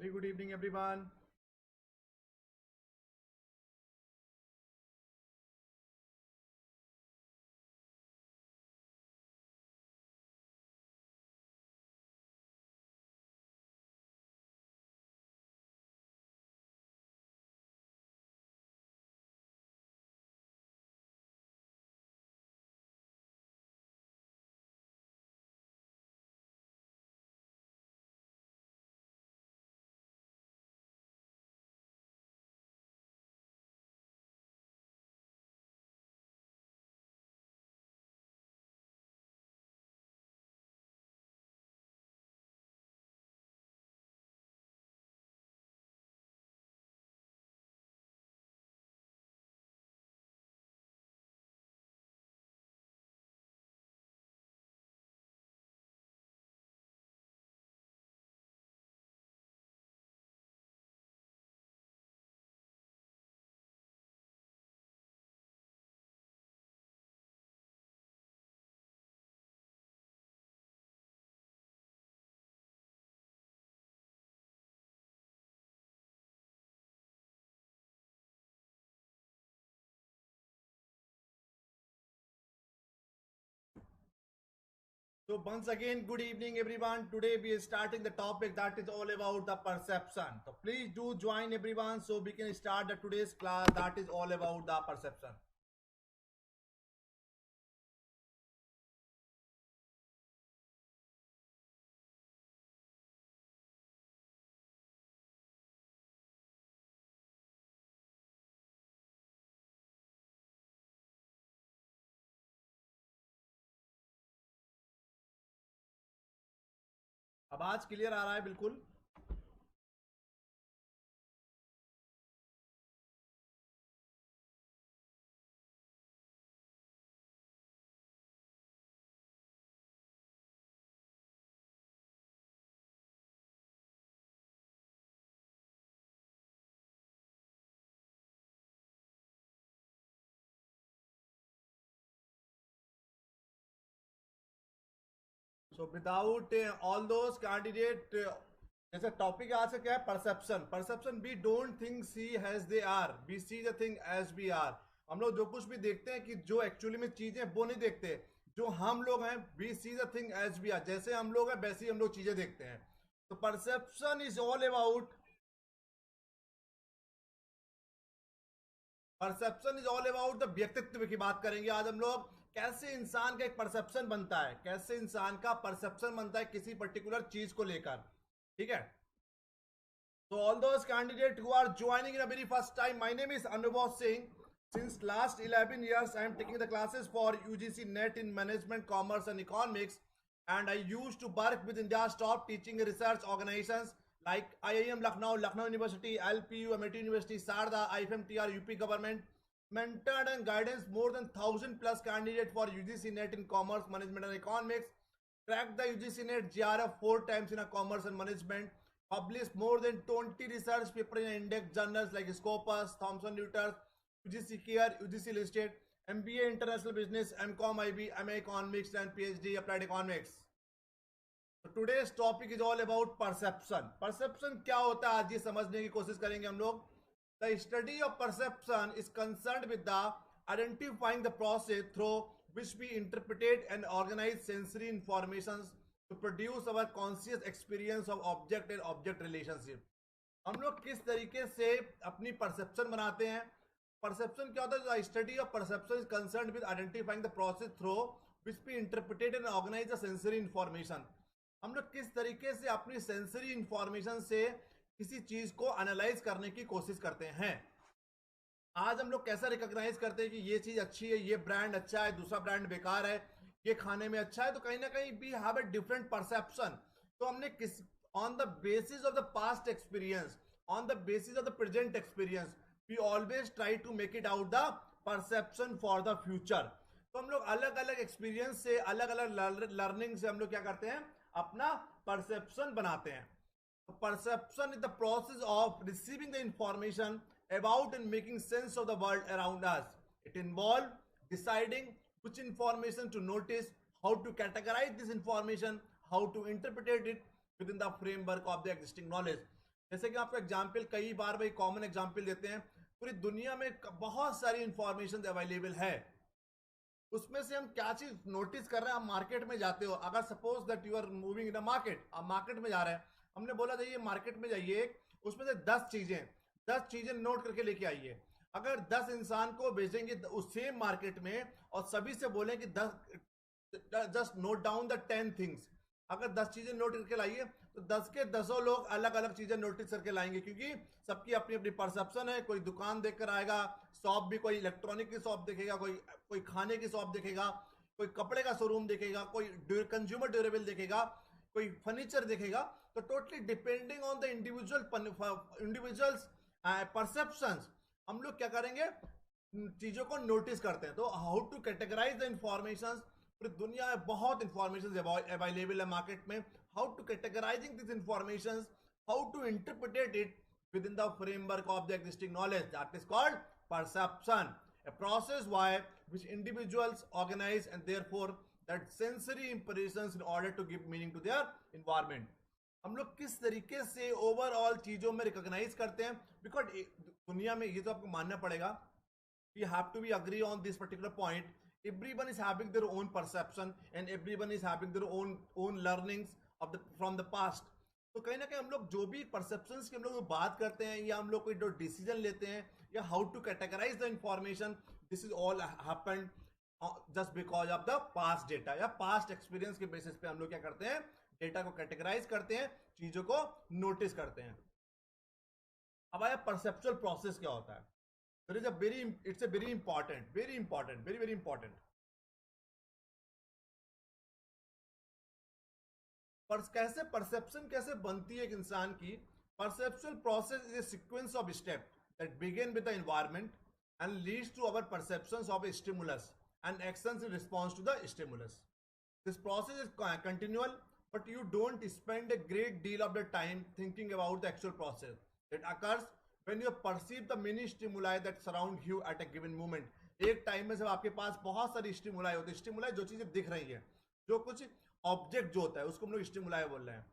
Very good evening, everyone. So once again, good evening, everyone. Today we are starting the topic that is all about the perception. So please do join everyone so we can start the today's class that is all about the perception. आवाज clear आ रहा है बिल्कुल. So without all those candidate, जैसे topic आज से क्या है, perception. Perception, we don't think see as they are, we see the thing as we are. हम लोग जो कुछ भी देखते हैं कि जो एक्चुअली में चीजें वो नहीं देखते. जो हम लोग हैं, we see the thing as we are. जैसे हम लोग हैं वैसे ही हम लोग चीजें देखते हैं. तो perception is all about, perception is all about the व्यक्तित्व की बात करेंगे आज हम लोग. कैसे इंसान का एक परसेप्शन बनता है, कैसे इंसान का परसेप्शन बनता है किसी पर्टिकुलर चीज को लेकर. ठीक है. So all those candidates who are joining in a very first time, my name is Anubhav Singh. Since last 11 years, I am taking the classes for UGC NET in Management, Commerce and Economics. And I used to work with India's top teaching and research organizations like IIM Lucknow, Lucknow University, LPU, Amity University, Sarda, IFMTR, UP Government. Mentored and guidance more than 1000 plus candidates for UGC NET in Commerce, Management and Economics. Cracked the UGC NET GRF 4 times in a Commerce and Management. Published more than 20 research papers in index journals like Scopus, Thomson Reuters, UGC Care, UGC Listed, MBA International Business, MCOM IB, MA Economics and PhD Applied Economics. So today's topic is all about perception. Perception क्या होता है आज ये समझने की कोशिश करेंगे हम लोग. The study of perception is concerned with the identifying the process through which we interpret and organize sensory informations to produce our conscious experience of object and object relationship. हम लोग किस तरीके से अपनी परसेप्शन बनाते हैं. परसेप्शन क्या होता है? Study of perception is concern with identifying the process through which be interpreted and organise the sensory information. हम लोग किस तरीके से अपनी सेंसरी इंफॉर्मेशन से किसी चीज को एनालाइज करने की कोशिश करते हैं. आज हम लोग कैसा रिकॉग्नाइज करते हैं कि ये चीज अच्छी है, ये ब्रांड अच्छा है, दूसरा ब्रांड बेकार है, ये खाने में अच्छा है. तो कहीं ना कहीं we have a different perception. तो हमने किस on the basis of the past experience, on the basis of the present experience, we always try to make it out the perception for the future. तो हम लोग अलग अलग experience से, अलग अलग लर्निंग से हम लोग क्या करते हैं, अपना परसेप्शन बनाते हैं. Perception is the process of receiving the information about and making sense of the world around us. It involves deciding which information to notice, how to categorize this information, how to interpret it within the framework of the existing knowledge. जैसे कि आपको example कई बार भाई common example देते हैं, पूरी दुनिया में बहुत सारी इंफॉर्मेशन अवेलेबल है, उसमें से हम क्या चीज नोटिस कर रहे हैं। आप मार्केट में जाते हो, अगर suppose that you are moving in a market, आप मार्केट में जा रहे हैं, हमने बोला जाइए मार्केट में जाइए, उसमें से 10 चीजें नोट करके लेके आइए। अगर 10 इंसान को भेजेंगे उस सेम मार्केट में और सभी से बोलें कि 10 just note down the 10 things, अगर 10 चीजें नोट करके लाइए तो 10 के 10 लोग अलग अलग चीजें नोटिस करके लाएंगे, क्योंकि सबकी अपनी अपनी परसेप्शन है। कोई दुकान देखकर आएगा, शॉप भी कोई इलेक्ट्रॉनिक की शॉप देखेगा, कोई खाने की शॉप देखेगा, कोई कपड़े का शोरूम देखेगा, कोई कंज्यूमर ड्यूरेबल देखेगा, कोई फर्नीचर देखेगा। तो totally depending on the individuals perceptions हम लोग क्या करेंगे, चीजों को नोटिस करते हैं। तो how to categorise the information, पूरी दुनिया में बहुत इंफॉर्मेशन अवेलेबल है मार्केट में। How to categorising this information, how to interpret it within the framework of the existing knowledge, that is called perception, a process by which individuals organize and therefore that sensory impressions in order to give meaning to their environment। हम लोग किस तरीके से overall चीजों में recognise करते हैं, because दुनिया में ये तो आपको मानना पड़ेगा, you have to be agree on this particular point, everyone is having their own perception and everyone is having their own learnings of the from the past। तो कहीं ना कहीं हम लोग जो भी परसेप्शंस की हम लोग बात करते हैं, या हम लोग कोई जो डिसीजन लेते हैं, या how to categorise the information, this is all happened just because of the past data या पास्ट एक्सपीरियंस के बेसिस पे हम लोग क्या करते हैं, डेटा को कैटेगराइज करते हैं, चीजों को नोटिस करते हैं। अब आया परसेप्चुअल प्रोसेस क्या होता है। It's a very important, very very important. पर कैसे परसेप्शन कैसे बनती है एक इंसान की। Perceptual process is a sequence of step that begin with the environment and leads to our perceptions of a stimulus and actions in response to the stimulus. This process is continual, but you don't spend a great deal of the time thinking about the actual process that occurs when you perceive the many stimuli that surround you at a given moment। एक time में जब आपके पास बहुत सारी stimuli होती है, stimuli जो चीजें दिख रही है, जो कुछ ऑब्जेक्ट जो होता है उसको हम लोग स्टिमुलाई बोल रहे हैं।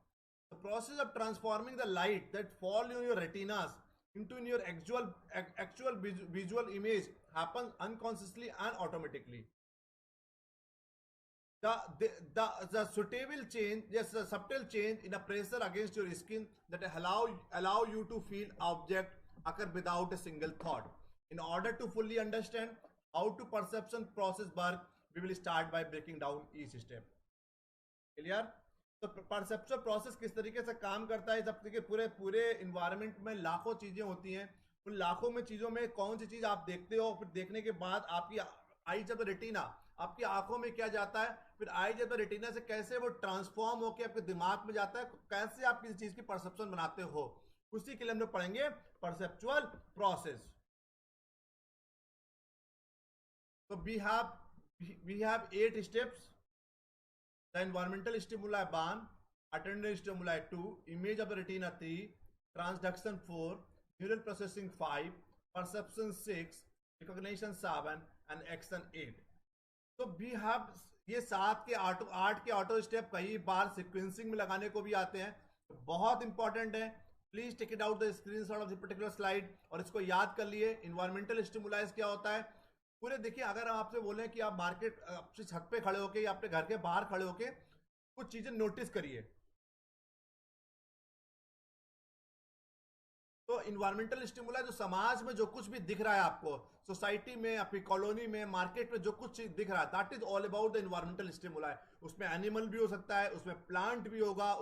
The process of transforming the light that fall in your retinas into your actual visual image happens unconsciously and automatically। The suitable change, yes, a subtle change in a pressure against your skin that allow you to feel object occur without a single thought। In order to fully understand how to perception process work, we will start by breaking down each step। Clear. तो perceptual process किस तरीके से काम करता है, जब देखिए पूरे पूरे इन्वायरमेंट में लाखों चीजें होती हैं, उन लाखों में चीजों में कौन सी चीज आप देखते हो, फिर देखने के बाद आपकी आई जब रेटिना आपकी आंखों में क्या जाता है, फिर आई जब रेटिना से कैसे वो ट्रांसफॉर्म होकर आपके दिमाग में जाता है, कैसे आप किसी चीज की परसेप्शन बनाते हो, उसी के लिए हम लोग पढ़ेंगे परसेप्चुअल प्रोसेस। तो we have 8 steps. The environmental stimuli 1, attendant stimuli 2, image of the retina 3, transduction 4, neural processing 5, perception 6, recognition 7 and action 8। तो we have ये 8 के ऑटो स्टेप कई बार सिक्वेंसिंग में लगाने को भी आते हैं, तो बहुत इंपॉर्टेंट है। Please take it out the screenshot of the particular slide और इसको याद कर लिए। इन्वायरमेंटल स्टिमुलाइज क्या होता है पूरे, देखिए अगर हम आपसे बोले कि आप मार्केट आपसे छत पे खड़े होके या अपने घर के बाहर खड़े होके कुछ चीजें नोटिस करिए, तो इन्वायरमेंटल स्टिमुला जो समाज में जो कुछ भी दिख रहा है आपको, सोसाइटी में, आपकी कॉलोनी में, मार्केट में जो कुछ दिख रहा है, that is all about the environmental stimuli. उसमें एनिमल भी हो सकता है, उसमें प्लांट भी होगा,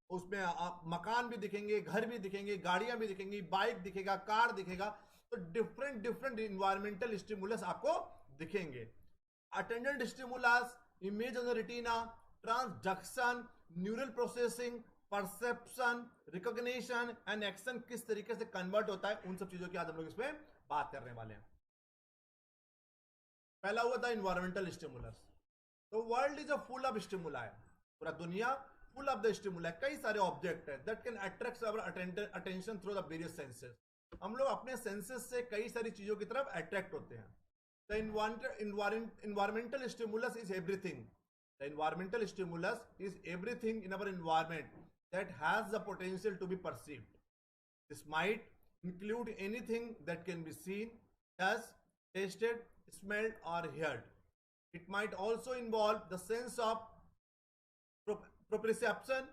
उसमें मकान भी दिखेंगे, घर भी दिखेंगे, गाड़ियां भी दिखेंगी, बाइक दिखेगा, कार दिखेगा। तो डिफरेंट इन्वायरमेंटल स्टिमुलस आपको दिखेंगे। Attendant stimulus, image on the retina, transduction, neural processing, perception, recognition and action किस तरीके से कन्वर्ट होता है, उन सब चीजों की आज हम लोग इसमें बात करने वाले हैं। पहला हुआ था इन्वायरमेंटल स्टिमुलस। तो world is a full of stimuli, पूरा दुनिया फुल ऑफ द स्टिमुला, कई सारे ऑब्जेक्ट है that can attract our attention through the various senses. हम लोग अपने सेंसेस से कई सारी चीजों की तरफ अट्रैक्ट होते हैं। The environmental stimulus is everything। The environmental stimulus is everything in our environment that has the potential to be perceived। This might include anything that can be seen, touched, tasted, smelled, or heard. It might also involve the sense of proprioception,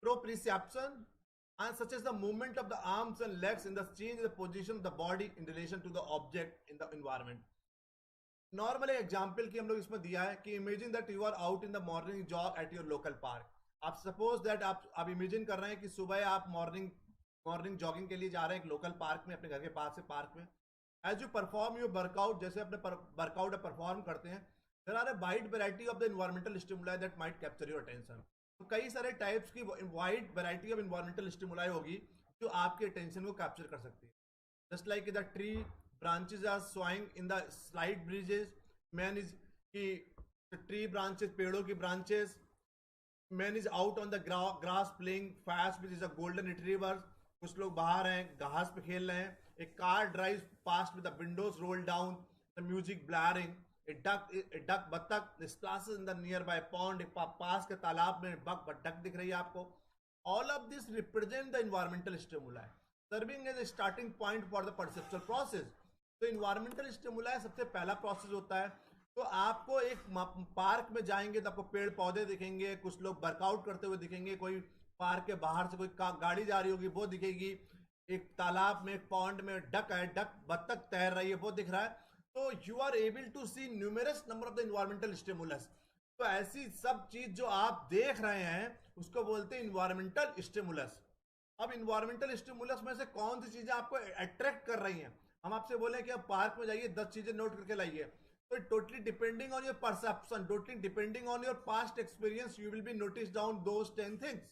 proprioception, and such as the movement of the arms and legs in the change in the position of the body in relation to the object in the environment. Normal example की हम लोग इसमें दिया है कि imagine that you are out in the morning jog at your local park. आप suppose that आप imagine कर रहे हैं कि सुबह आप मॉर्निंग जॉगिंग के लिए जा रहे हैं एक लोकल पार्क में, अपने घर के पास से पार्क में. As you perform your workout, जैसे अपने वर्कआउट परफॉर्म करते हैं, there are a wide variety of the environmental stimuli that might capture your attention. तो कई सारे टाइप्स की wide variety of environmental stimuli होगी जो आपके अटेंशन को कैप्चर कर सकती है. Just like the tree branches are swaying in the slight breezes. Man is कि tree branches, पेड़ों की branches. Man is out on the grass playing fast, which is a golden retriever. कुछ लोग बाहर हैं, घास पे खेल रहे हैं. A car drives past with the windows rolled down, the music blaring. A duck बत्तख splashes in the nearby pond. एक पास के तालाब में बत्तख दिख रही है आपको. All of this represent the environmental stimuli, serving as a starting point for the perceptual process. तो इन्वायरमेंटल स्टिमुलाई सबसे पहला प्रोसेस होता है. तो आपको एक पार्क में जाएंगे तो आपको पेड़ पौधे दिखेंगे, कुछ लोग वर्कआउट करते हुए दिखेंगे, कोई पार्क के बाहर से कोई गाड़ी जा रही होगी वो दिखेगी, एक तालाब में एक पॉन्ड में डक है, डक बत्तख तैर रही है वो दिख रहा है. तो you are able to see numerous number of the environmental stimulus. तो ऐसी सब चीज जो आप देख रहे हैं उसको बोलते हैं इन्वायरमेंटल स्टिमुलस. अब इन्वायरमेंटल स्टिमुलस में से कौन सी चीजें आपको अट्रैक्ट कर रही हैं? हम आपसे बोले कि आप पार्क में जाइए 10 चीजें नोट करके लाइए. तो totally depending on your perception, totally depending on your past experience, you will be notice down those 10 things.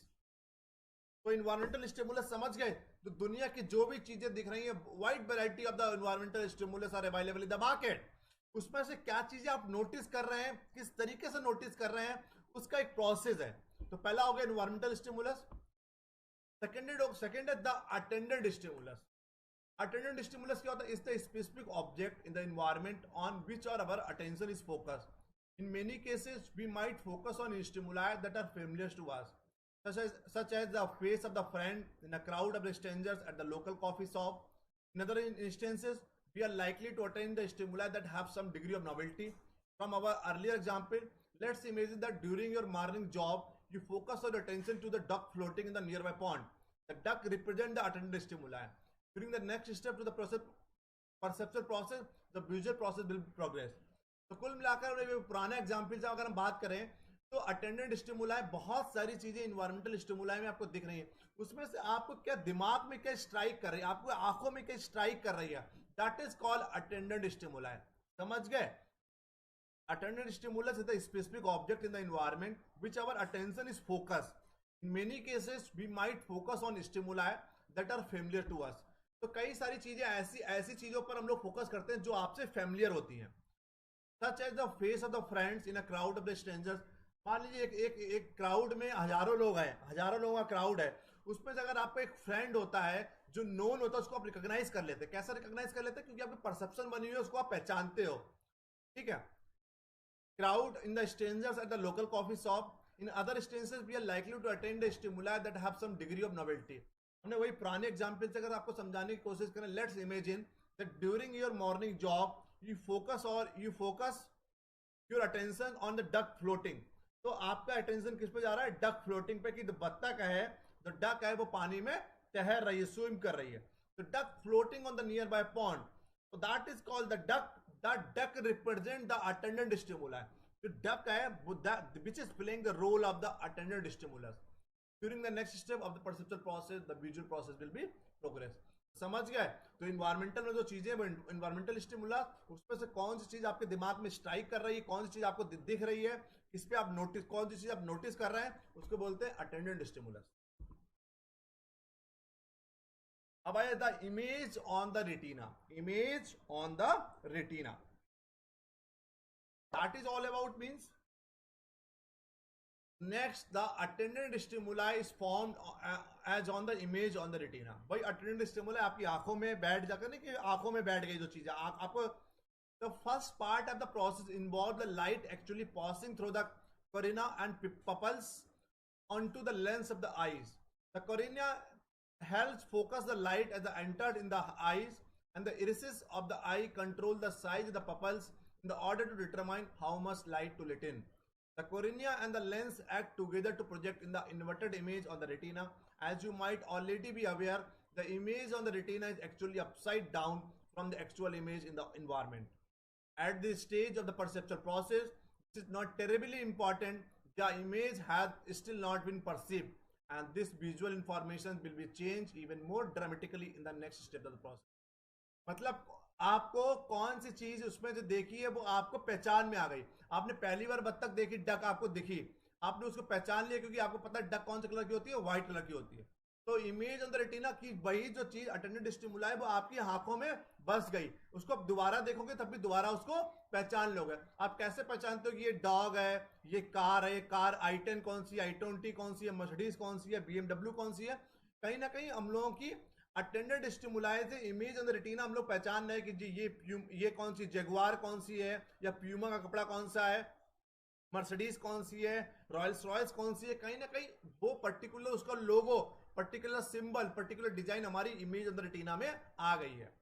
तो इन्वायरमेंटल स्टिमुलस समझ गए. तो दुनिया की जो भी चीजें दिख रही हैं, wide variety of the environmental stimulus are available in the market. उसमें से क्या चीजें आप नोटिस कर रहे हैं, किस तरीके से नोटिस कर रहे हैं, उसका एक प्रोसेस है. तो पहला हो गया इन्वायरमेंटल स्टिमुलस. सेकेंड है the attendant stimulus. Attendant stimulus क्या होता है? Is the specific object in the environment on which our attention is focused. In many cases, we might focus on stimuli that are familiar to us, such as the face of the friend in a crowd of strangers at the local coffee shop. In other instances, we are likely to attain the stimuli that have some degree of novelty. From our earlier example, let's imagine that during your morning jog, you focus your attention to the duck floating in the nearby pond. The duck represents the attendant stimuli. During the next step to the perceptual process, the visual process will progress. तो कुल मिलाकर पुराने example से अगर हम बात करें तो अटेंडेंट स्टिमुलाई बहुत सारी चीजें इन्वायरमेंटल स्टिमुलाई में आपको दिख रही है. उसमें से आपको क्या दिमाग में क्या स्ट्राइक कर रही है, आपको आंखों में क्या स्ट्राइक कर रही है, that is called attendant stimuli. समझ गए? Attendant stimulus is the specific object in the environment which our attention is focused. In many cases, we might focus on stimuli that are familiar to us. तो कई सारी चीजें ऐसी चीजों पर हम लोग फोकस करते हैं जो आपसे फैमिलियर होती हैं. Such as the face of the friends in a crowd of the strangers. मान लीजिए एक क्राउड में हजारों लोग हैं, हजारों लोगों का क्राउड है, उसमें से अगर आपका एक फ्रेंड होता है जो नोन होता है उसको आप रिकॉग्नाइज कर लेते हैं. कैसा रिकॉग्नाइज कर लेते हैं? क्योंकि आपकी परसेप्शन बनी हुई है, उसको आप पहचानते हो. ठीक है. Crowd in the strangers at the local coffee shop. In other instances, we are likely to attain the stimuli that have some degree of novelty. हमने वही पुराने एग्जाम्पल से अगर आपको समझाने की कोशिश करें, let's imagine that during your morning job you focus your attention on the duck floating. तो आपका अटेंशन किस पे जा रहा है? डक फ्लोटिंग पे. कि बत्तख है, तो डक है वो पानी में तैर रही है, स्विम कर रही है. तो duck floating on the nearby pond, तो that is called the duck. That duck represent the attendant stimuli. The duck है which is playing the role of the attendant stimulus. During the next step of the perceptual process, the visual process will be progress. समझ गए? तो environmental में जो चीजें environmental stimulus, उसमें से कौन सी चीज आपके दिमाग में स्ट्राइक कर रही है, कौन सी चीज आपको दिख रही है, किस पे आप नोटिस, कौन सी चीज आप नोटिस कर रहे हैं, उसको बोलते हैं अटेंडेंट स्टिमुलस. अब आया the image on the retina. Image on the retina, that is all about means. Next, the attendant stimuli is formed as on the image on the retina. भाई attendant stimuli आपकी आंखों में बैठ जाकर, नहीं कि आंखों में बैठ गई जो चीजें आपको. the first part of the process involve the light actually passing through the cornea and pupils onto the lens of the eyes. The cornea helps focus the light as it entered in the eyes, and the irises of the eye control the size of the pupils in order to determine how much light to let in. The cornea and the lens act together to project in the inverted image on the retina. As you might already be aware, the image on the retina is actually upside down from the actual image in the environment. At this stage of the perceptual process, this is not terribly important. The image has still not been perceived, and this visual information will be changed even more dramatically in the next step of the process. मतलब आपको कौन सी चीज उसमें जो देखी है वो आपको पहचान में आ गई। आपने पहली बार बत्तख देखी, डक आपको दिखी, आपने उसको पहचान लिया क्योंकि आपको पता है डक कौन से कलर की होती है, व्हाइट कलर की होती है। तो इमेज ऑन द रेटिना की वही जो चीज अटेंडेंट स्टिमुला है वो आपकी आंखों में बस गई, उसको आप दोबारा देखोगे तब भी दोबारा उसको पहचान लोगे। आप कैसे पहचानते हो कि ये डॉग है, ये कार है, ये कार i10 कौन सी है, i20 कौन सी है, मर्सिडीज कौन सी है, BMW कौन सी है? कहीं ना कहीं हम लोगों की अटेंडेंट स्टिमुलाई से इमेज ऑन द रेटिना हम लोग पहचान रहे हैं कि जी ये कौन सी जगुआर कौन सी है, या प्यूमा का कपड़ा कौन सा है, मर्सिडीज कौन सी है, रॉयल्स रॉयल्स कौन सी है। कहीं ना कहीं वो पर्टिकुलर उसका लोगो, पर्टिकुलर सिंबल, पर्टिकुलर डिजाइन हमारी इमेज ऑन द रेटिना में आ गई है।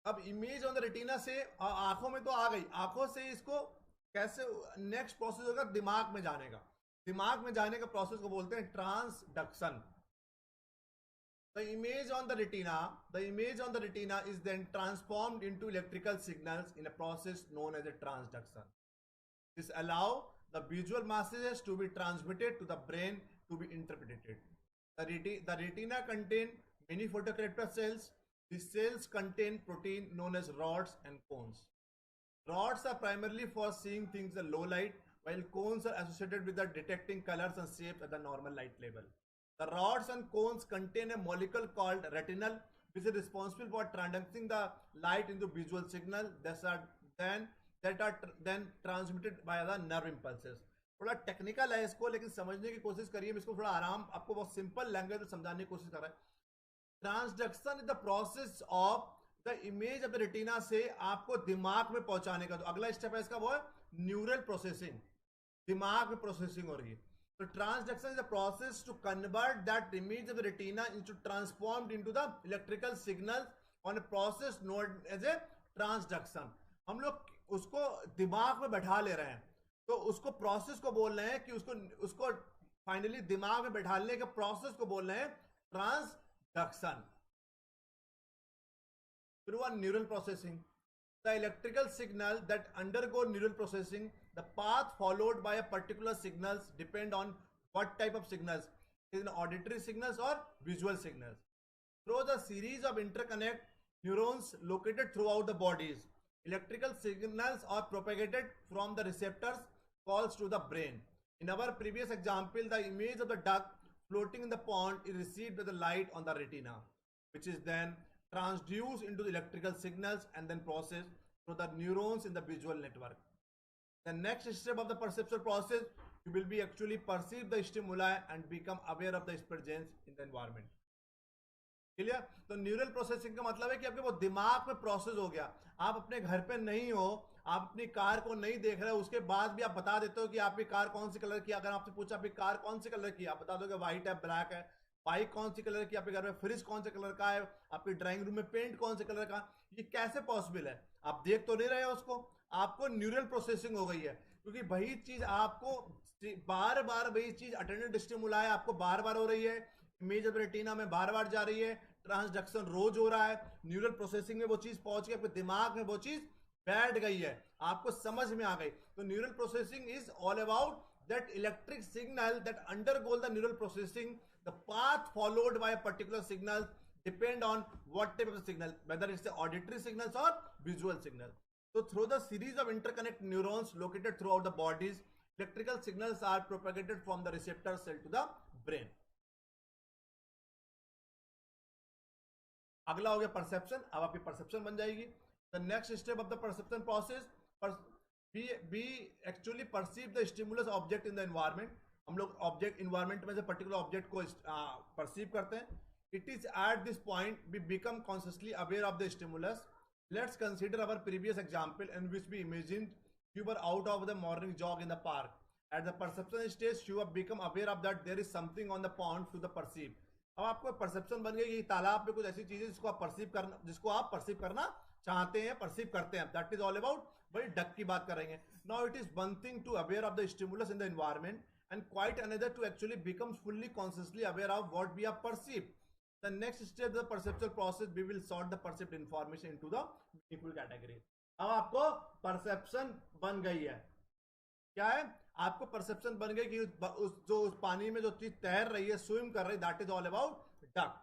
अब इमेज ऑन द रेटिना से आंखों में तो आ गई, आंखों से इसको कैसे नेक्स्ट प्रोसेस होगा दिमाग में जाने का। दिमाग में जाने का प्रोसेस को बोलते हैं transduction. The image on the retina is then transformed into electrical signals in a process known as a transduction. This allows the visual messages to be transmitted to the brain to be interpreted. The retina contains many photoreceptor cells. These cells contain protein known as rods and cones. Rods are primarily for seeing things at low light, while cones are associated with the detecting colors and shapes at the normal light level. The rods and cones contain a molecule called retinal, which is responsible for transducing the light into visual signal that are then transmitted by the nerve impulses. थोड़ा technical है इसको, लेकिन समझने की कोशिश करिए। मैं इसको थोड़ा आराम आपको बहुत सिंपल लैंग्वेज में समझाने की कोशिश कर रहा है। Transduction is the process of the image of the retina से आपको दिमाग में पहुंचाने का। तो अगला स्टेप है इसका वो है न्यूरल प्रोसेसिंग, दिमाग में प्रोसेसिंग हो रही है। So transduction is a process to convert that image of the retina into transformed into the electrical signals on a process known as a transduction. हम लोग उसको दिमाग में बैठा ले रहे हैं, तो उसको प्रोसेस को बोल रहे हैं कि उसको फाइनली दिमाग में बैठाने के प्रोसेस को बोल रहे हैं transduction. Through a neural processing, the electrical signal that undergo neural processing, the path followed by a particular signals depend on what type of signals, is it auditory signals or visual signals. Through the series of interconnect neurons located throughout the bodies, electrical signals are propagated from the receptors calls to the brain. In our previous example, the image of the duck floating in the pond is received by the light on the retina, which is then transduced into the electrical signals and then processed through the neurons in the visual network. The next step of the perceptual process, you will be actually perceive the stimuli and become aware of the presence in the environment. Clear? तो neural processing का मतलब है कि आपके वो दिमाग में process हो गया। आप अपने घर पे नहीं हो, आप अपनी कार को नहीं देख रहे हो, उसके बाद भी आप बता देते हो कि आपकी कार कौन सी कलर की। अगर आपसे पूछा आपकी कार कौन सी कलर की, आप बता दोगे व्हाइट है, ब्लैक है। बाइक कौन सी कलर की, आपके घर में फ्रिज कौन से कलर का है, आपके ड्राइंग रूम में पेंट कौन से कलर का। ये कैसे पॉसिबल है? आप देख तो नहीं रहे हो उसको, आपको न्यूरल प्रोसेसिंग हो गई है, क्योंकि वही चीज आपको बार बार वही चीज अटेंडेंट स्टिमुला है, आपको बार बार हो रही है, इमेज ऑफ रेटिना में बार बार जा रही है, ट्रांसडक्शन रोज हो रहा है, न्यूरल प्रोसेसिंग में वो चीज पहुंच गई, आपके दिमाग में वो चीज बैठ गई है, आपको समझ में आ गई। तो neural processing is all about that electric signal that undergo the neural processing. The path followed by a particular signal depend on what type of signal, whether it's the auditory signals or visual signal. So through the series of interconnect neurons located throughout the bodies, electrical signals are propagated from the receptor cell to the brain. अगला हो गया perception. अब आपकी perception बन जाएगी। The next step of the perception process, we actually perceive the stimulus object in the environment. हम लोग object environment में से पर्टिकुलर ऑब्जेक्ट को परसीव करते हैं। It is at this point we become consciously aware of the stimulus. Let's consider our previous example in which we imagine you were out of the morning jog in the park. At the perception stage, you have become aware of that there is something on the pond to the perceive. अब आपको perception बन गई कि तालाब में कुछ ऐसी चीजें जिसको आप परसीव करना चाहते हैं, परसीव करते हैं, दैट इज ऑल अबाउट भाई डक की बात करेंगे। Now it is one thing to aware of the stimulus in the environment and quite another to actually become fully consciously aware of what we are perceive. The next step the perceptual process we will sort the perceived information into the meaningful category। अब आपको perception बन गई है, क्या है, आपको perception बन गई कि उस पानी में जो चीज तैर रही है, स्विम कर रही है, that is all about duck.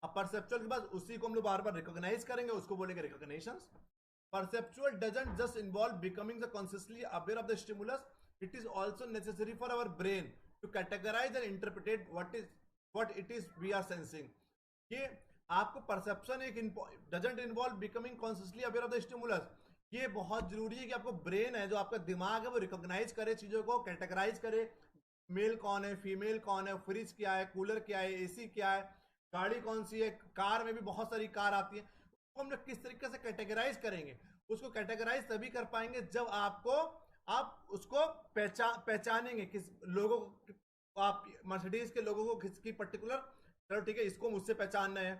अब परसेप्चुअल के बाद उसी को हम लोग बार बार रिकॉग्नाइज करेंगे, उसको बोलेंगे recognition. Perceptual doesn't just involve becoming the consciously aware of the stimulus, it is also necessary for our brain to categorise and interpret what it is we are sensing। ये आपको परसेप्शन एक doesn't involve becoming consciously aware of the stimulus, ये बहुत जरूरी है कि आपको brain है, जो आपका दिमाग है, वो रिकॉग्नाइज करे चीजों को, कैटेगराइज करे, मेल कौन है, फीमेल कौन है, फ्रिज क्या है, कूलर क्या है, एसी क्या है, गाड़ी कौन सी है, कार में भी बहुत सारी कार आती है, उसको हम लोग किस तरीके से कैटेगराइज करेंगे। उसको कैटेगराइज तभी कर पाएंगे जब आप उसको पहचानेंगे, किस लोगों को, आप मर्सिडीज के लोगों को किसकी पर्टिकुलर, चलो ठीक है इसको मुझसे पहचानना है,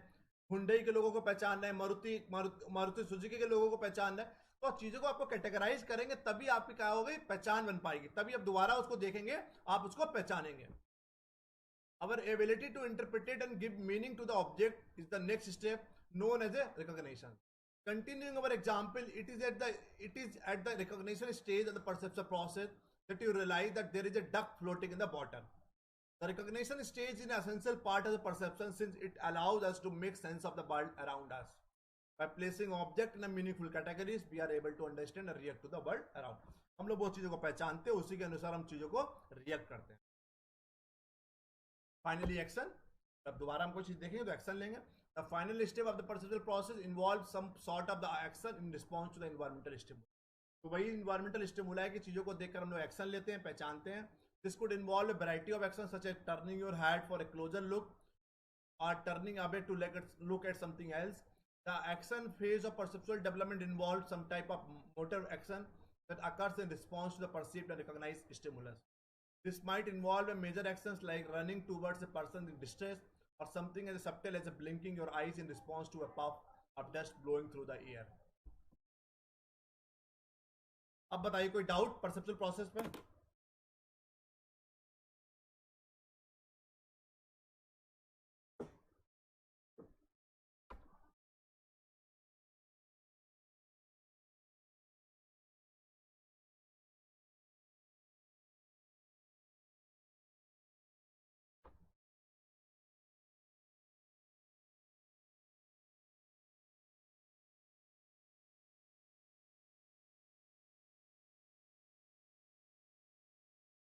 हुंडई के लोगों को पहचानना है, मारुति सुजुकी के लोगों को पहचानना है, तो चीजों को आपको कैटेगराइज करेंगे तभी आपकी क्या होगी, पहचान बन पाएगी, तभी आप दोबारा उसको देखेंगे, आप उसको पहचानेंगे। Our ability to interpret and give meaning to the object is the next step known as a recognition। Continuing our example, it is at the recognition stage of the perceptual process that you realize that there is a duck floating in the water। The recognition stage is an essential part of the perception since it allows us to make sense of the world around us। By placing object in a meaningful categories, we are able to understand and react to the world around। हम लोग वो चीजों को पहचानते हैं, उसी के अनुसार हम चीजों को रिएक्ट करते हैं। फाइनली एक्शन, अब दोबारा हम कोई चीज देखेंगे तो एक्शन लेंगे। The final step of the perceptual process involves some sort of the action in response to the environmental stimuli। तो वही environmental stimuli है कि चीजों को देखकर हम लोग एक्शन लेते हैं, पहचानते हैं। This could involve a variety of actions such as turning your head for a closer look or turning away to look at something else। The action phase of perceptual development involves some type of motor action that occurs in response to the perceived and recognized stimulus। This might involve a major actions like running towards a person in distress or something as subtle as blinking your eyes in response to a puff of dust blowing through the air। अब बताइए कोई doubt perceptual process पे?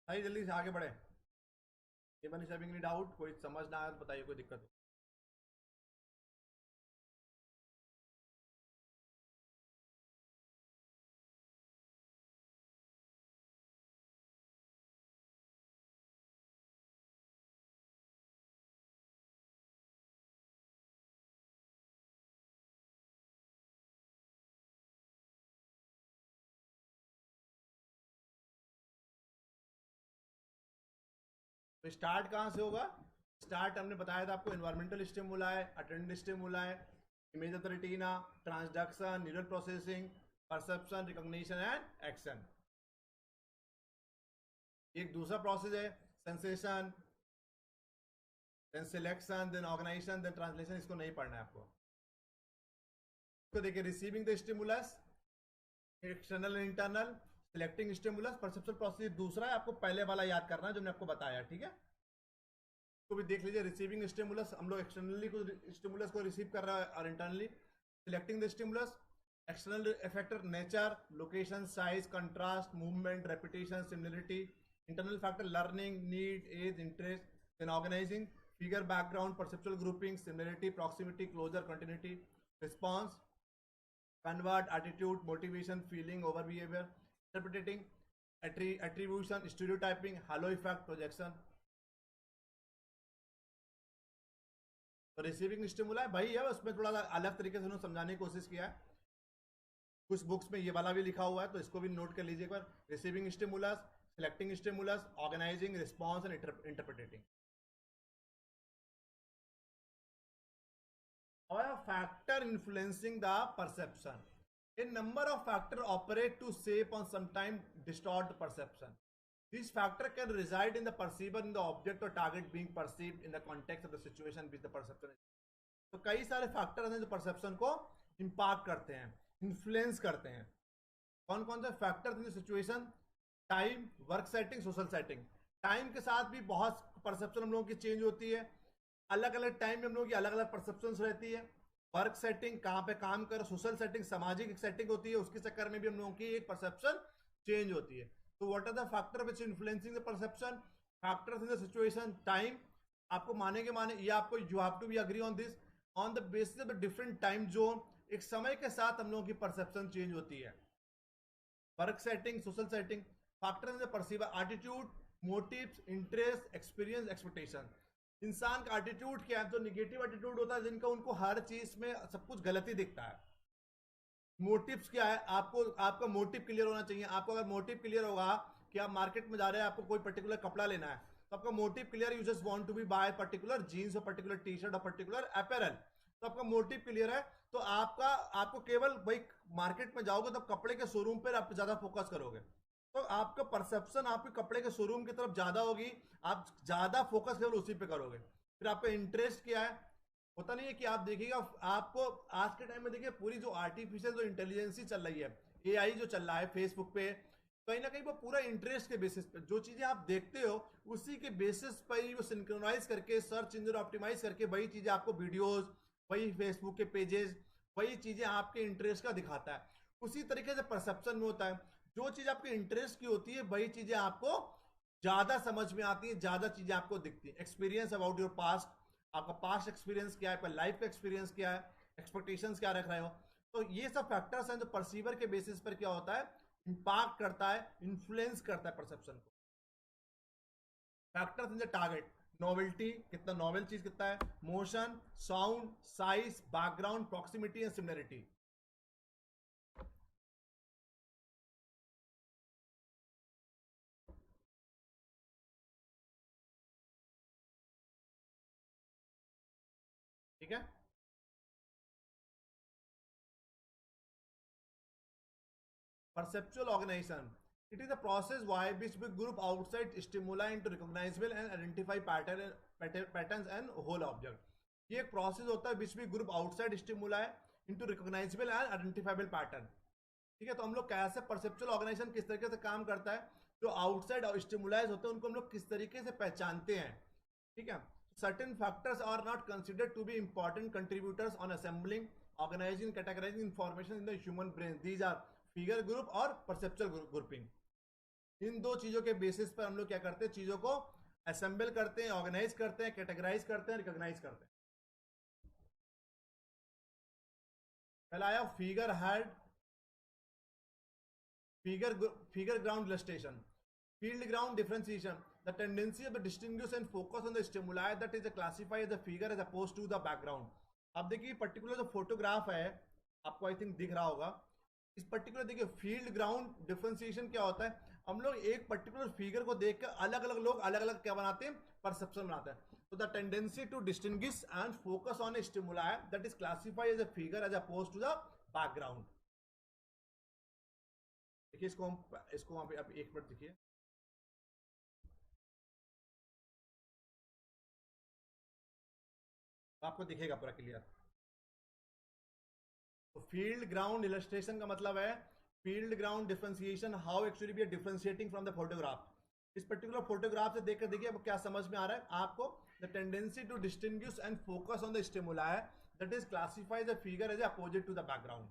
भाई जल्दी से आगे बढ़े। ये बनी सेविंग डाउट, कोई समझ ना आया तो बताइए, कोई दिक्कत हो। तो स्टार्ट कहाँ से होगा? स्टार्ट हमने बताया था आपको, environmental stimuli, attendant stimuli, image of the retina, transduction, neural processing, perception, recognition and action. एक दूसरा प्रोसेस है sensation, then selection, then organisation, then translation. इसको नहीं पढ़ना है आपको। तो देखिए, receiving the stimulus, external and internal, selecting stimulus, perceptual process दूसरा है, आपको पहले वाला याद करना है जो मैंने आपको बताया, ठीक है। तो भी देख लीजिए, रिसीविंग स्टिमुलस हम लोग एक्सटर्नली को स्टिमुलस को रिसीव कर रहा है और internally. Selecting the stimulus, external factor nature, location, size, contrast, movement, repetition, similarity. Internal factor learning, need, age, interest. Then organising, figure, background, perceptual grouping, similarity, proximity, closure, continuity. Response, convert, attitude, motivation, feeling, over behavior। interpreting, attribution, stereotyping, halo effect, projection। तो receiving स्टिमुला भाई है, उसमें थोड़ा अलग तरीके से उन्होंने समझाने की कोशिश किया है। कुछ बुक्स में ये वाला भी लिखा हुआ है, तो इसको भी नोट कर लीजिए एक बार। Receiving stimulus, selecting stimulus, organising, response and interpreting. factor influencing the perception? A number of factors operate to shape and sometimes distort the perception. These factors can reside in the perceiver, in the object or target being perceived in the context of the situation which the perception is. तो कई सारे factors हैं जो perception को impact करते हैं, influence करते हैं. कौन कौन से factors in situation? Time, work setting, social setting. Time के साथ भी बहुत परसेप्शन हम लोगों की चेंज होती है. अलग अलग टाइम में हम लोगों की अलग अलग परसेप्शन रहती है. वर्क सेटिंग, कहाँ पे काम कर, सोशल सेटिंग, सामाजिक एक सेटिंग होती है, उसके चक्कर में भी हम लोगों की एक परसेप्शन चेंज होती है. तो what are the factor which influencing the perception? Factors in the situation. Time, आपको माने के माने, ये आपको you have to be agree on this. On the basis of different time zone, एक समय के साथ हम लोगों की परसेप्शन चेंज होती है. Work setting, social setting. Factor in the perceiver, attitude, motives, interest, experience, expectation. इंसान का एटीट्यूड क्या है? तो निगेटिव एटीट्यूड होता है जिनका उनको हर चीज में सब कुछ गलत ही दिखता है. मोटिव्स क्या है? आपको आपका मोटिव क्लियर होना चाहिए. आपको अगर मोटिव क्लियर होगा कि आप मार्केट में जा रहे हैं, आपको कोई पर्टिकुलर कपड़ा लेना है, तो आपका motive clear, you just want to be buy particular jeans और पर्टिकुलर टी शर्ट और पर्टिकुलर अपैरल, तो आपका मोटिव क्लियर है. तो आपको केवल भाई मार्केट में जाओगे तो कपड़े के शोरूम पर आप ज्यादा फोकस करोगे, तो आपका परसेप्शन आपके कपड़े के शोरूम की तरफ ज्यादा होगी, आप ज्यादा फोकस केवल उसी पे करोगे. फिर आपका इंटरेस्ट क्या है? होता नहीं है कि आप देखिएगा, आपको आज के टाइम में देखिए पूरी जो आर्टिफिशियल जो इंटेलिजेंसी चल रही है, एआई जो चल रहा है फेसबुक पे, कहीं ना कहीं वो पूरा इंटरेस्ट के बेसिस पे जो चीजें आप देखते हो उसी के बेसिस पर ही वो सिंक्रोनाइज करके, सर्च इंजन ऑप्टिमाइज करके वही चीजें आपको वीडियोस, वही फेसबुक के पेजेस, वही चीजें आपके इंटरेस्ट का दिखाता है. उसी तरीके से परसेप्शन में होता है, जो चीज आपके इंटरेस्ट की होती है वही चीजें आपको ज्यादा समझ में आती है, ज्यादा चीजें आपको दिखती है. एक्सपीरियंस अबाउट योर पास्ट, आपका पास्ट एक्सपीरियंस क्या है, आपका लाइफ का एक्सपीरियंस क्या है, एक्सपेक्टेशंस क्या रख रहे हो. तो ये सब फैक्टर्स हैं जो परसीवर के बेसिस पर क्या होता है, इंपैक्ट करता है, इन्फ्लुएंस करता है परसेप्शन को. Factors in the target, novelty, कितना नोवेल चीज कितना है, motion, sound, size, background, proximity and similarity. ठीक है. Perceptual organization. It is a process by which we group outside stimuli into recognizable and identify patterns and whole object. ये एक process होता है which we group outside stimuli into recognizable and identifiable pattern. ठीक है. तो हम लोग कैसे परसेप्चुअल ऑर्गेनाइजेशन किस तरीके से काम करता है, जो आउटसाइड स्टिमुलाइज होते हैं उनको हम लोग किस तरीके से पहचानते हैं. ठीक है. Certain factors are not considered to be important contributors on assembling, organizing, categorizing information in the human brain. These are figure group और परसेप्चुअल ग्रुपिंग. इन दो चीजों के बेसिस पर हम लोग क्या करते हैं, चीजों को असेंबल करते हैं, ऑर्गेनाइज करते हैं, कैटेगराइज करते हैं, रिकॉग्नाइज करते हैं. पहला आया figure head, figure ground illustration, field ground differentiation. The tendency of distinguish and focus on the stimuli that is classify as the figure as oppose to the background. अब देखिए पर्टिकुलर जो photograph है आपको I think दिख रहा होगा, इस particular देखिए फील्ड ग्राउंड डिफरेंशिएशन क्या होता है, हम लोग एक पर्टिकुलर फिगर को देखकर अलग अलग लोग अलग अलग क्या बनाते हैं, परसेप्शन बनाते हैं. तो the tendency to distinguish and focus on a stimuli that is classified as a figure as oppose to the background. देखिए इसको वहां पे आप एक मिनट देखिए. आपको दिखेगा पूरा क्लियर. तो फील्ड ग्राउंड इलस्ट्रेशन का मतलब है field ground differentiation, how actually we are differentiating from the photograph. इस पर्टिकुलर फोटोग्राफ से देखकर देखिए अब क्या समझ में आ रहा है आपको. The tendency to distinguish and focus on the stimuli that is classified the figure as opposite to the background.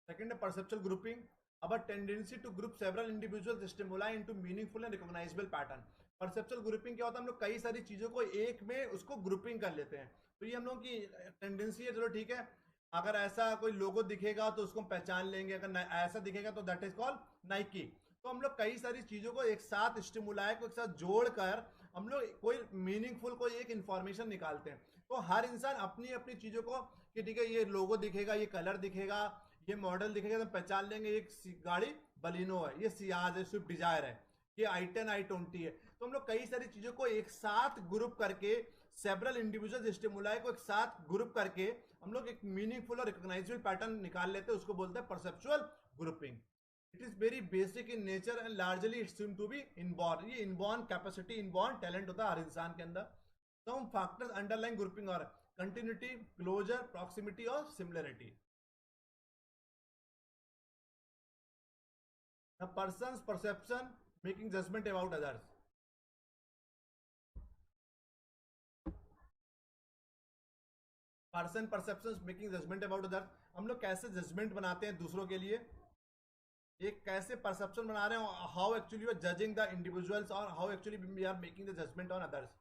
Second है परसेप्चुअल ग्रुपिंग. अब tendency to group several individual stimuli into meaningful and recognisable pattern. Perceptual grouping क्या होता है, हम लोग कई सारी चीजों को एक में उसको ग्रुपिंग कर लेते हैं. तो ये हम लोग की टेंडेंसी है. चलो ठीक है, अगर ऐसा कोई लोगो दिखेगा तो उसको हम पहचान लेंगे, अगर ऐसा दिखेगा तो दैट इज कॉल्ड नाइकी. तो हम लोग कई सारी चीजों को एक साथ स्टिमुलाई को एक साथ जोड़कर हम लोग कोई मीनिंगफुल कोई एक इंफॉर्मेशन निकालते हैं. तो हर इंसान अपनी अपनी चीजों को कि ठीक है ये लोगो दिखेगा, ये कलर दिखेगा, ये मॉडल दिखेगा तो पहचान लेंगे एक गाड़ी बलिनो है, ये सियाज है, स्विफ्ट डिजायर है, ये i10 i20 है। तो हम लोग कई सारी चीजों को एक साथ ग्रुप करके, सेवरल इंडिविजुअल स्टिमुलाई को एक साथ ग्रुप करके हम लोग एक मीनिंगफुल और रिकॉग्नाइजेबल पैटर्न निकाल लेते हैं, उसको बोलते हैं perceptual grouping. It is very basic in nature and largely it seem to be inborn. ये इनबॉर्न कैपेसिटी, इनबॉर्न टैलेंट होता है हर इंसान के अंदर। सम फैक्टर्स अंडरलाइन ग्रुपिंग और कंटिन्यूटी, क्लोजर, प्रॉक्सिमिटी और similarity. A person's perception making judgment about others. Person perception making judgement about others. हम लोग कैसे जजमेंट बनाते हैं दूसरों के लिए, एक कैसे परसेप्शन बना रहे हैं, how actually you are judging the individuals or how actually we are making the judgement on others.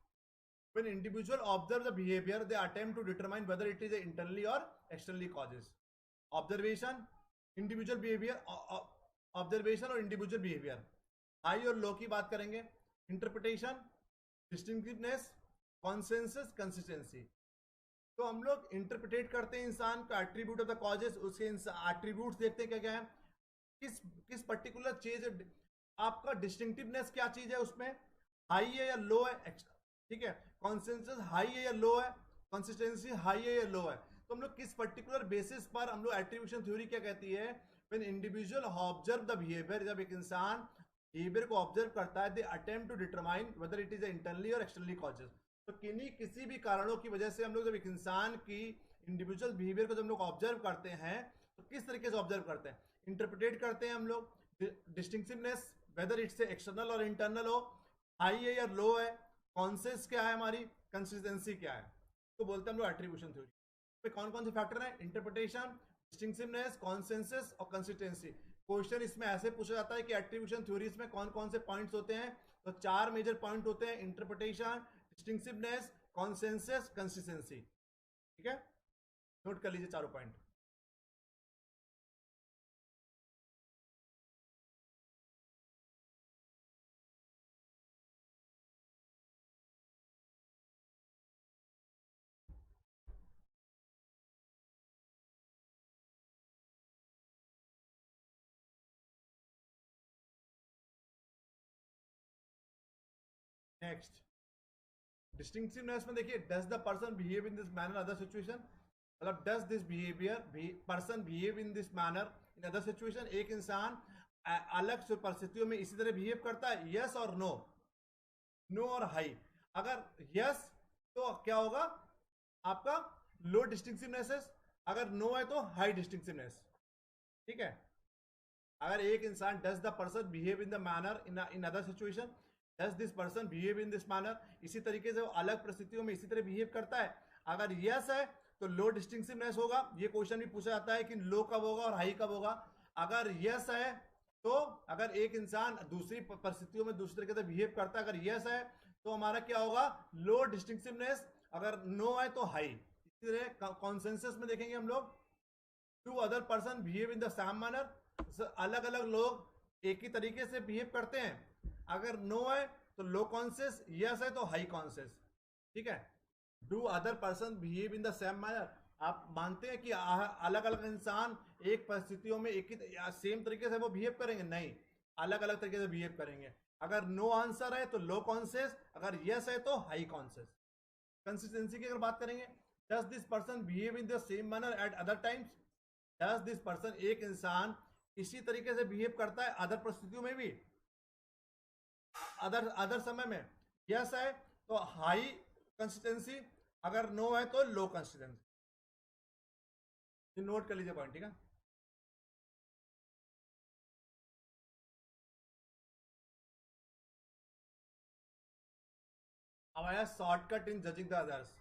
When individual observe the behavior, they attempt to determine whether it is internally or externally causes. Observation, individual behavior, observation और individual behaviour. High और लो की बात करेंगे। Interpretation, distinctiveness, consensus, consistency. तो हम लोग interpret करते हैं इंसान का एट्रीब्यूट ऑफ द कॉजेस, उसके एट्रीब्यूट्स देखते हैं क्या क्या है, किस किस पर्टिकुलर चीज, आपका डिस्टिंक्टिवनेस क्या चीज है उसमें, हाई है या लो है, ठीक है, कॉन्सेंसस हाई है या लो है, कंसिस्टेंसी हाई है या लो है। तो हम लोग किस पर्टिकुलर बेसिस पर हम लोग एट्रीब्यूशन थ्योरी क्या कहती है, when individual observe the behaviour, जब एक इंसान बिहेवियर को ऑब्जर्व करता है, they attempt to determine whether it is internally or externally causes. तो किसी भी कारणों की वजह से हम लोग जब एक इंसान की इंडिविजुअल बिहेवियर को जब हम लोग ऑब्जर्व करते हैं, तो किस तरीके से ऑब्जर्व करते हैं, इंटरप्रिटेट करते हैं हम लोग। डिस्टिंक्टिवनेस, वेदर इट्स एक्सटर्नल और इंटरनल हो, हाई है या लो है, कॉन्सेंस क्या है हमारी, कंसिस्टेंसी क्या है, तो बोलते हैं हम लोग एट्रीब्यूशन थ्योरी। पे कौन कौन से फैक्टर हैं, इंटरप्रिटेशन, डिस्टिंक्टिवनेस, कॉन्सेंसस और कंसिस्टेंसी। क्वेश्चन इसमें ऐसे पूछा जाता है कि एट्रीब्यूशन थ्योरीज में कौन कौन से पॉइंट्स होते हैं, तो 4 मेजर पॉइंट होते हैं, इंटरप्रिटेशन, डिस्टिंक्टिवनेस, कॉन्सेंसस, कंसिस्टेंसी। ठीक है, नोट कर लीजिए चारों पॉइंट। नेक्स्ट, डिस्टिंक्टिवनेस में देखिए, does the person behave in this manner other situation, मतलब does this behaviour person behave in this manner in other situation, एक इंसान अलग परिस्थितियों में इसी तरह बिहेव करता है, यस और नो, नो और हाई। अगर यस तो क्या होगा आपका लो डिस्टिंक्टिवनेस, अगर नो है तो हाई डिस्टिंक्टिवनेस। ठीक है, अगर एक इंसान does the person behave in the manner in other situation, does this person behave in this manner, इसी तरीके से वो अलग परिस्थितियों में इसी तरह बिहेव करता है, अगर यस है तो लो डिस्टिंक्टिवनेस होगा। ये क्वेश्चन भी पूछा जाता है कि लो कब होगा और हाई कब होगा। अगर यस है तो अगर एक इंसान दूसरी परिस्थितियों में दूसरे तरीके से बिहेव करता है, अगर यस है तो हमारा क्या होगा, लो डिस्टिंक्टिवनेस, अगर नो है तो हाई। इसी तरह कॉन्सेंसस में देखेंगे हम लोग, to other person behave in the same manner, अलग अलग लोग एक ही तरीके से बिहेव करते हैं, अगर नो है तो लो कॉन्सियस, यस है तो हाई कॉन्सियस। ठीक है, do other person behave in the same manner, आप मानते हैं कि अलग अलग इंसान एक परिस्थितियों में एक ही सेम तरीके से वो बिहेव करेंगे, नहीं, अलग अलग तरीके से बिहेव करेंगे। अगर नो आंसर है तो लो कॉन्सियस, अगर यस है तो हाई कॉन्सियस। कंसिस्टेंसी की अगर बात करेंगे, does this person behave in the same manner eight other times, does this person, एक इंसान इसी तरीके से बिहेव करता है अदर परिस्थितियों में भी, अदर अदर समय में, यस है तो हाई कंसिस्टेंसी, अगर नो है तो लो कंसिस्टेंसी। नोट कर लीजिए पॉइंट, ठीक है। अब आया shortcut in judging the others.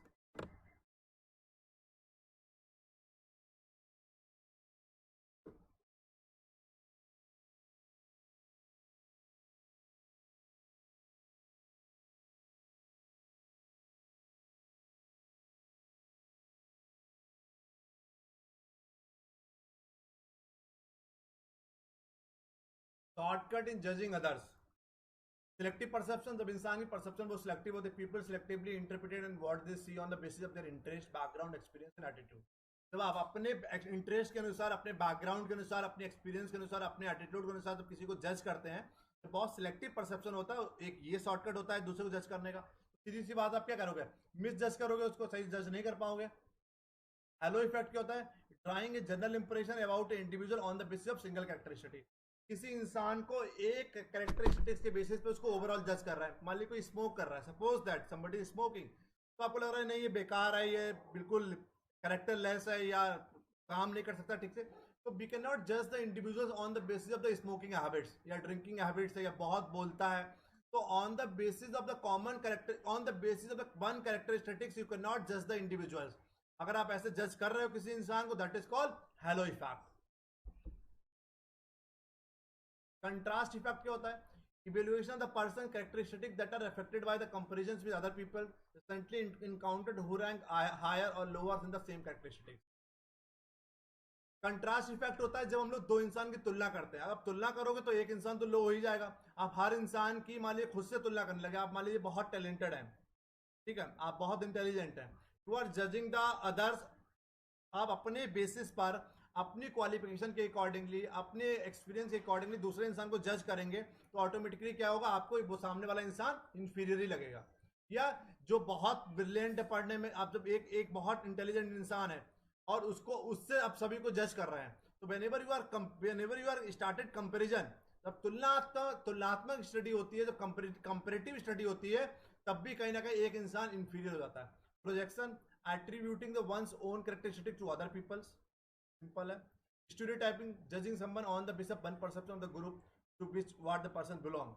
Shortcut in judging others, selective perception, जब इंसान की परसेप्शन वो सिलेक्टिव होते, people selectively interpreted and what they see on the basis of their interest, background, experience and attitude. जब आप अपने इंटरेस्ट के अनुसार, अपने बैकग्राउंड के अनुसार, अपने एक्सपीरियंस के अनुसार, अपने एटीट्यूड के अनुसार जब किसी को जज करते हैं तो बहुत सिलेक्टिव परसेप्शन होता है। एक ये शॉर्टकट होता है दूसरे को जज करने का। सीधी सी बात, आप क्या करोगे, मिस जज करोगे, उसको सही जज नहीं कर पाओगे। हेलो इफेक्ट क्या होता है, drawing a general impression about A individual on the basis of single characteristic. किसी इंसान को एक कैरेक्टरिस्टिक्स के बेसिस पे उसको ओवरऑल जज कर रहा है। मान ली कोई स्मोक कर रहा है, suppose that somebody is smoking, तो आपको लग रहा है नहीं ये बेकार है, ये बिल्कुल कैरेक्टरलेस है, या काम नहीं कर सकता ठीक से, तो वी कैन नॉट जज the individuals on the basis of the smoking habits या ड्रिंकिंग हैबिट्स है, या बहुत बोलता है। तो on the basis of the common character, on the basis of the one characteristics you can not जज the individuals. अगर आप ऐसे जज कर रहे हो किसी इंसान को, that is called halo effect. Contrast effect क्या होता है, evaluation of the person characteristic that are affected by the comparison with other people recently encountered who rank higher or lower in the same characteristic. Contrast effect होता है जब हम लोग दो इंसान की तुलना करते हैं। अब तुलना करोगे तो एक इंसान तो लो हो ही जाएगा। आप हर इंसान की मान लीजिए खुद से तुलना करने लगे, आप मान लीजिए बहुत टैलेंटेड है, ठीक है, आप बहुत इंटेलिजेंट हैं, you are judging the others. आप अपने बेसिस पर, अपनी क्वालिफिकेशन के अकॉर्डिंगली, अपने एक्सपीरियंस के अकॉर्डिंगली दूसरे इंसान को जज करेंगे, तो ऑटोमेटिकली क्या होगा, आपको वो सामने वाला इंसान इंफीरियर ही लगेगा। या जो बहुत ब्रिलियंट है पढ़ने में, आप जब एक एक बहुत इंटेलिजेंट इंसान है और उसको, उससे आप सभी को जज कर रहे हैं, तो whenever you are started comparison, जब तुलनात्मक स्टडी होती है, जब कंपेरेटिव स्टडी होती है, तब भी कहीं ना कहीं एक इंसान इंफीरियर हो जाता है। Projection, attributing the one's own characteristic to other people's, simple है। Stereotyping, judging someone on the basis of one perception of the group to which what the person belong.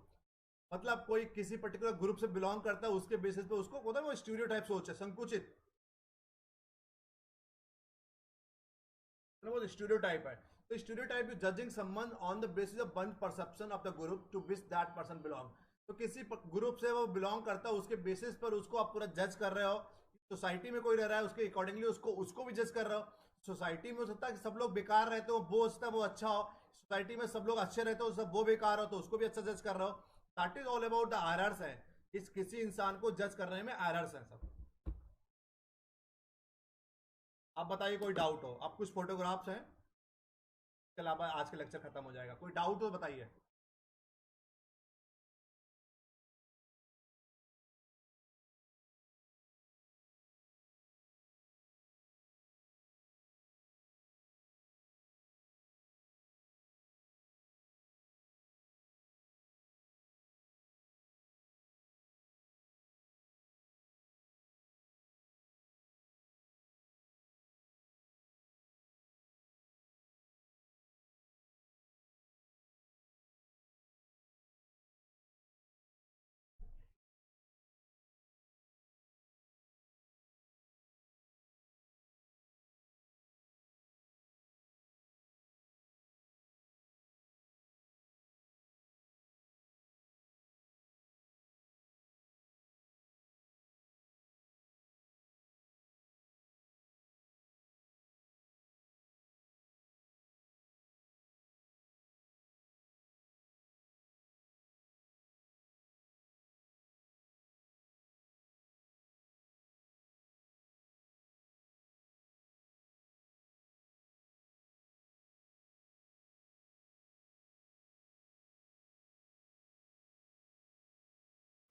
मतलब कोई किसी पर्टिकुलर ग्रुप से belong करता है, उसके basis पे उसको होता है वो स्टीरियोटाइप सोच है, संकुचित, वो स्टीरियोटाइप है। तो stereotype is judging someone on the basis of one perception of the group to which that person belong. तो किसी ग्रुप से वो बिलोंग करता है, उसके बेसिस पर उसको आप पूरा जज कर रहे हो। सोसाइटी में कोई रह रहा है, उसके अकॉर्डिंगली उसको उसको भी जज कर रहे हो। सोसाइटी में हो सकता है कि सब लोग बेकार रहते हो, वो सोचता है वो अच्छा हो। सोसाइटी में सब लोग अच्छे रहते हो, सब वो बेकार हो, तो उसको भी अच्छा जज कर रहे हो। That is all about the errors है, इस किसी इंसान को जज करने में एरर्स हैं सब। आप बताइए कोई डाउट हो, आप कुछ फोटोग्राफ्स हैं, इसके अलावा आज का लेक्चर खत्म हो जाएगा। कोई डाउट हो बताइए।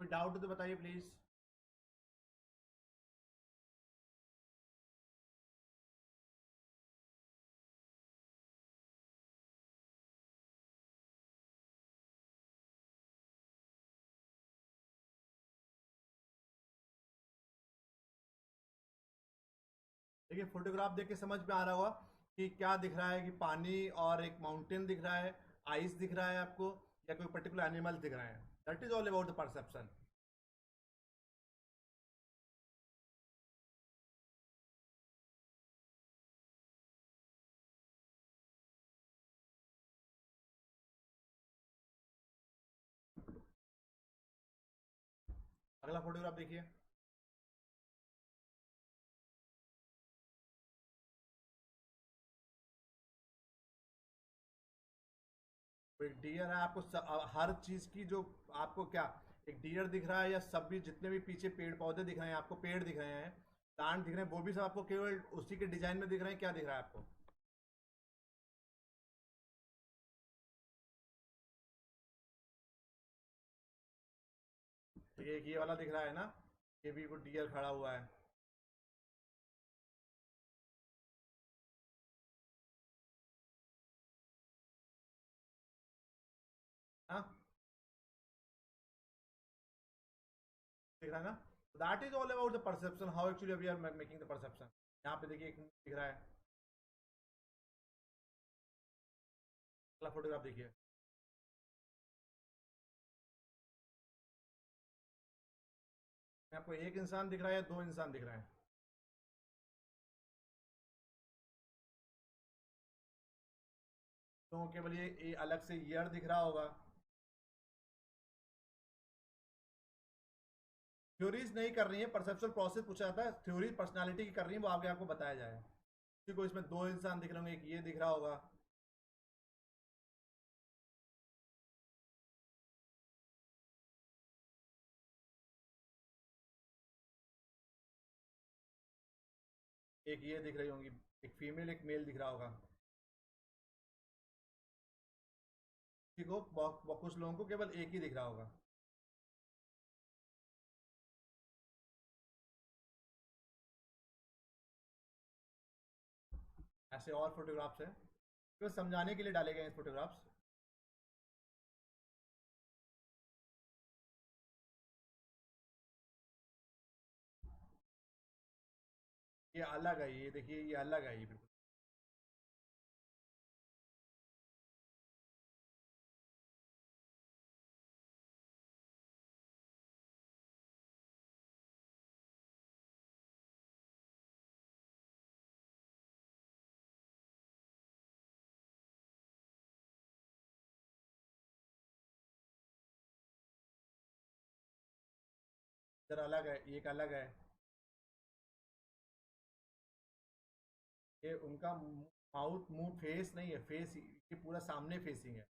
कोई डाउट हो तो बताइए प्लीज। देखिए फोटोग्राफ देख के समझ में आ रहा होगा कि क्या दिख रहा है, कि पानी और एक माउंटेन दिख रहा है, आइस दिख रहा है आपको, या कोई पर्टिकुलर एनिमल दिख रहा है। That is all about the perception. अगला फोटोग्राफ देखिए। तो एक डियर है, आपको हर चीज की जो, आपको क्या, एक डियर दिख रहा है, या सब भी जितने भी पीछे पेड़ पौधे दिख रहे हैं, आपको पेड़ दिख रहे हैं, प्लांट दिख रहे हैं वो भी सब आपको केवल उसी के डिजाइन में दिख रहे हैं, क्या दिख रहा है आपको? तो ये एक ये वाला दिख रहा है ना, ये भी वो डियर खड़ा हुआ है। हाँ, दिख रहा है ना? That is all about the perception, how actually we are making the perception. यहाँ पे देखिए एक दिख रहा है, अगला फोटोग्राफ देखिए। आपको एक इंसान दिख रहा है या दो इंसान दिख रहे हैं? तो केवल ये अलग से ईयर दिख रहा होगा। थ्योरीज नहीं कर रही है, परसेप्शन प्रोसेस पूछा जाता है, थ्योरी पर्सनालिटी की कर रही है, वो आगे आपको बताया जाए। किसी को इसमें दो इंसान दिख रहे होंगे, एक ये दिख रहा होगा। एक ये दिख रही होंगी, एक फीमेल एक मेल दिख रहा होगा। किसी को कुछ लोगों को केवल एक ही दिख रहा होगा। ऐसे और फोटोग्राफ्स हैं तो समझाने के लिए डाले गए हैं फोटोग्राफ्स। ये अलग है, ये देखिए ये अलग है, ये बिल्कुल। इधर अलग है, ये एक अलग है। ये उनका माउथ मुंह फेस नहीं है, फेस ये पूरा सामने फेसिंग है।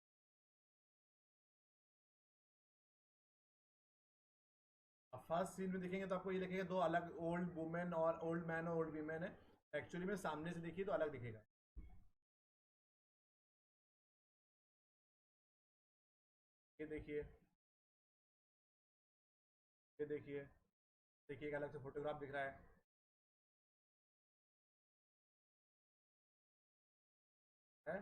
अब फर्स्ट सीन में देखेंगे तो आपको ये दिखेगा दो अलग ओल्ड वुमेन और ओल्ड मैन और ओल्ड वीमेन है। एक्चुअली में सामने से देखिए तो अलग दिखेगा। ये देखिए, ये देखिए, देखिए एक अलग से फोटोग्राफ दिख रहा है। है?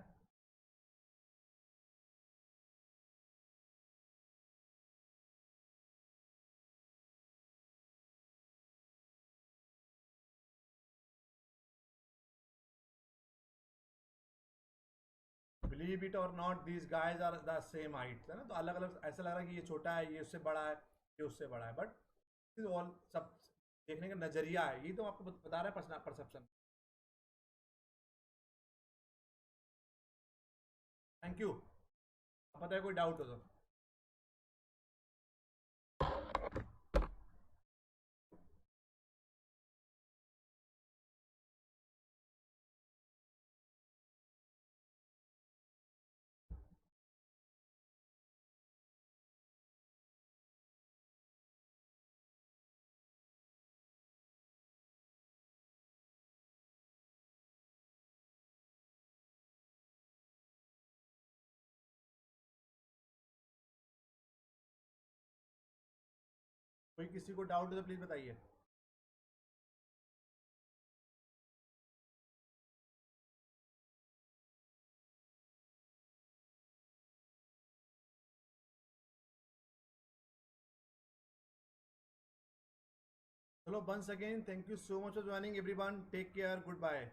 बिलीव इट और not, these guys are the same height, है ना? तो अलग अलग ऐसा लग रहा है कि ये छोटा है, ये उससे बड़ा है, ये उससे बड़ा है, बट ऑल सब देखने का नजरिया है, ये तो आपको बता रहा है परसेप्शन। Thank you. पता है कोई डाउट हो तो? कोई किसी को डाउट हो तो प्लीज बताइए। चलो, once again thank you so much for joining everyone, take care, goodbye।